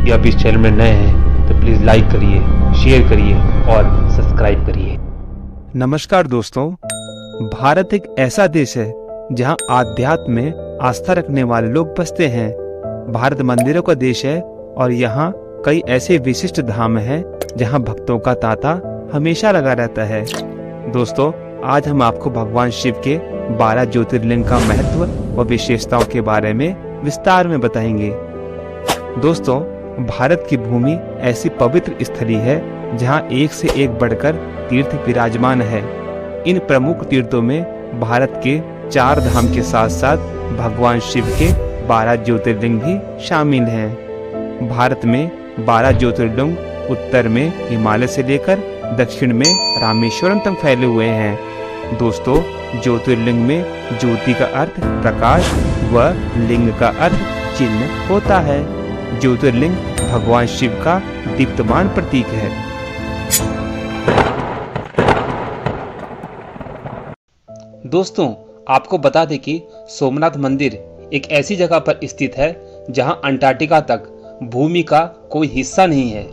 यदि आप इस चैनल में नए हैं तो प्लीज़ लाइक करिए, शेयर करिए और सब्सक्राइब करिए। नमस्कार दोस्तों, भारत एक ऐसा देश है जहां आध्यात्म में आस्था रखने वाले लोग बसते हैं। भारत मंदिरों का देश है और यहाँ कई ऐसे विशिष्ट धाम हैं जहां भक्तों का तांता हमेशा लगा रहता है। दोस्तों, आज हम आपको भगवान शिव के 12 ज्योतिर्लिंग का महत्व व विशेषताओं के बारे में विस्तार में बताएंगे। दोस्तों, भारत की भूमि ऐसी पवित्र स्थली है जहां एक से एक बढ़कर तीर्थ विराजमान है। इन प्रमुख तीर्थों में भारत के 4 धाम के साथ साथ भगवान शिव के 12 ज्योतिर्लिंग भी शामिल हैं। भारत में 12 ज्योतिर्लिंग उत्तर में हिमालय से लेकर दक्षिण में रामेश्वरम तक फैले हुए हैं। दोस्तों, ज्योतिर्लिंग में ज्योति का अर्थ प्रकाश व लिंग का अर्थ चिन्ह होता है। ज्योतिर्लिंग भगवान शिव का दीप्तमान प्रतीक है। दोस्तों, आपको बता दें कि सोमनाथ मंदिर एक ऐसी जगह पर स्थित है जहां अंटार्कटिका तक भूमि का कोई हिस्सा नहीं है।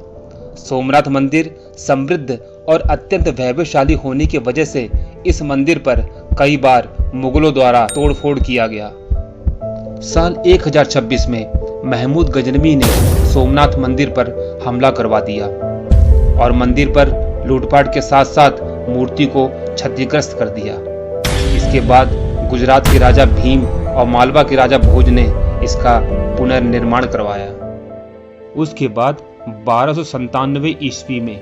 सोमनाथ मंदिर समृद्ध और अत्यंत वैभवशाली होने की वजह से इस मंदिर पर कई बार मुगलों द्वारा तोड़फोड़ किया गया। साल 1026 में महमूद गजनवी ने सोमनाथ मंदिर पर हमला करवा दिया और मंदिर पर लूटपाट के साथ साथ मूर्ति को क्षतिग्रस्त कर दिया। इसके बाद गुजरात के राजा भीम और मालवा के राजा भोज ने इसका पुनर्निर्माण करवाया। उसके बाद 1297 ईस्वी में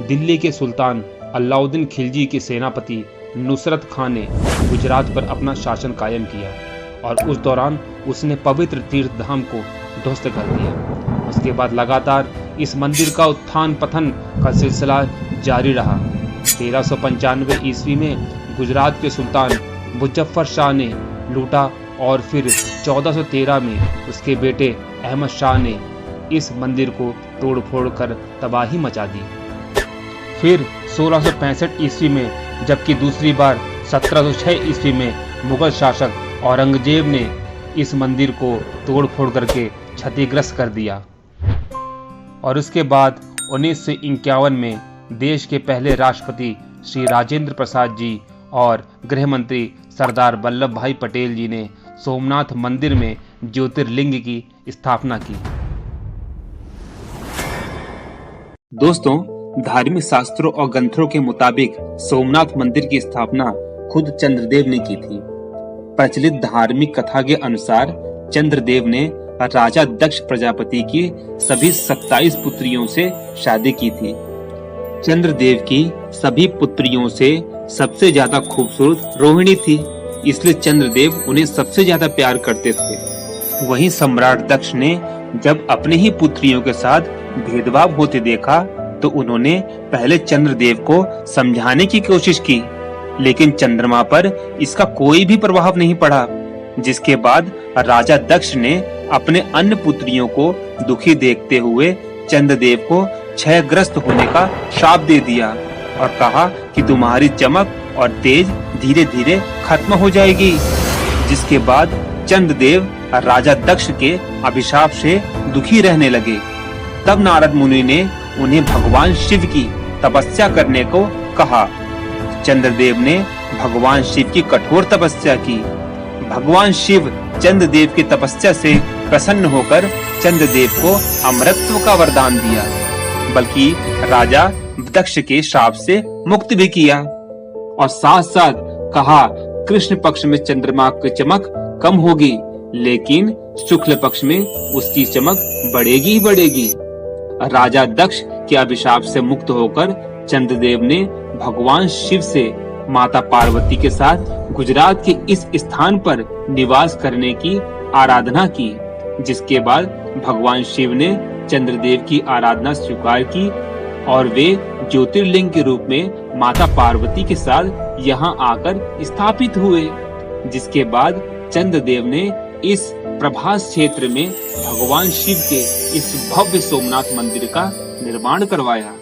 दिल्ली के सुल्तान अलाउद्दीन खिलजी के सेनापति नुसरत खान ने गुजरात पर अपना शासन कायम किया और उस दौरान उसने पवित्र तीर्थ धाम को ध्वस्त कर दिया। उसके बाद लगातार इस मंदिर का उत्थान पतन का सिलसिला जारी रहा। 1395 ईस्वी में गुजरात के सुल्तान मुजफ्फर शाह ने लूटा और फिर 1413 में उसके बेटे अहमद शाह ने इस मंदिर को तोड़फोड़ कर तबाही मचा दी। फिर 1665 ईस्वी में, जबकि दूसरी बार 1706 ईस्वी में मुगल शासक औरंगजेब ने इस मंदिर को तोड़फोड़ करके क्षतिग्रस्त कर दिया। और उसके बाद 1951 में देश के पहले राष्ट्रपति श्री राजेंद्र प्रसाद जी और गृह मंत्री सरदार वल्लभ भाई पटेल जी ने सोमनाथ मंदिर में ज्योतिर्लिंग की स्थापना की। दोस्तों, धार्मिक शास्त्रों और ग्रंथों के मुताबिक सोमनाथ मंदिर की स्थापना खुद चंद्रदेव ने की थी। प्रचलित धार्मिक कथा के अनुसार चंद्रदेव ने राजा दक्ष प्रजापति की सभी 27 पुत्रियों से शादी की थी। चंद्रदेव की सभी पुत्रियों से सबसे ज्यादा खूबसूरत रोहिणी थी, इसलिए चंद्रदेव उन्हें सबसे ज्यादा प्यार करते थे। वहीं सम्राट दक्ष ने जब अपने ही पुत्रियों के साथ भेदभाव होते देखा तो उन्होंने पहले चंद्रदेव को समझाने की कोशिश की, लेकिन चंद्रमा पर इसका कोई भी प्रभाव नहीं पड़ा। जिसके बाद राजा दक्ष ने अपने अन्य पुत्रियों को दुखी देखते हुए चंद्रदेव को क्षयग्रस्त होने का श्राप दे दिया और कहा कि तुम्हारी चमक और तेज धीरे धीरे खत्म हो जाएगी। जिसके बाद चंद्रदेव राजा दक्ष के अभिशाप से दुखी रहने लगे। तब नारद मुनि ने उन्हें भगवान शिव की तपस्या करने को कहा। चंद्रदेव ने भगवान शिव की कठोर तपस्या की। भगवान शिव चंद्रदेव की तपस्या से प्रसन्न होकर चंद्रदेव को अमरत्व का वरदान दिया, बल्कि राजा दक्ष के श्राप से मुक्त भी किया। और साथ साथ कहा, कृष्ण पक्ष में चंद्रमा की चमक कम होगी, लेकिन शुक्ल पक्ष में उसकी चमक बढ़ेगी ही बढ़ेगी। राजा दक्ष के अभिशाप से मुक्त होकर चंद्रदेव ने भगवान शिव से माता पार्वती के साथ गुजरात के इस स्थान पर निवास करने की आराधना की। जिसके बाद भगवान शिव ने चंद्रदेव की आराधना स्वीकार की और वे ज्योतिर्लिंग के रूप में माता पार्वती के साथ यहाँ आकर स्थापित हुए। जिसके बाद चंद्रदेव ने इस प्रभास क्षेत्र में भगवान शिव के इस भव्य सोमनाथ मंदिर का निर्माण करवाया।